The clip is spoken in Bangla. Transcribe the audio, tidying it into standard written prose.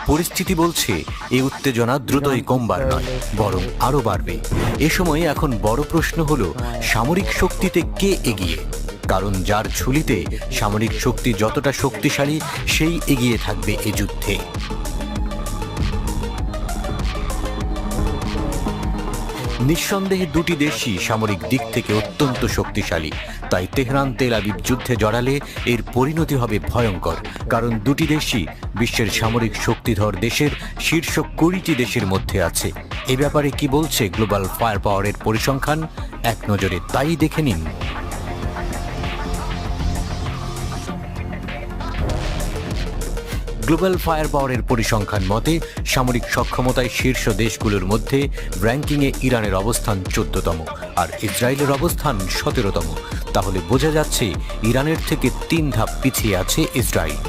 পরিস্থিতি বলছে এই উত্তেজনা দ্রুতই কমবার নয়, বরং আরও বাড়বে। এ সময় এখন বড় প্রশ্ন হলো, সামরিক শক্তিতে কে এগিয়ে? কারণ যার ঝুলিতে সামরিক শক্তি যতটা শক্তিশালী, সেই এগিয়ে থাকবে এ যুদ্ধে। নিঃসন্দেহে দুটি দেশই সামরিক দিক থেকে অত্যন্ত শক্তিশালী। তাই তেহরান তেল আবিব যুদ্ধে জড়ালে এর পরিণতি হবে ভয়ঙ্কর, কারণ দুটি দেশই বিশ্বের সামরিক শক্তিধর দেশের শীর্ষ 20টি দেশের মধ্যে আছে। এ ব্যাপারে কি বলছে গ্লোবাল ফায়ার পাওয়ারের পরিসংখ্যান? এক নজরে তাই দেখে নিন। গ্লোবাল ফায়ার পাওয়ারের পরিসংখ্যান মতে সামরিক সক্ষমতায় শীর্ষ দেশগুলোর মধ্যে র্যাঙ্কিংয়ে ইরানের অবস্থান 14তম আর ইসরায়েলের অবস্থান 17তম। তাহলে বোঝা যাচ্ছে ইরানের থেকে 3 ধাপ পিছিয়ে আছে ইসরায়েল।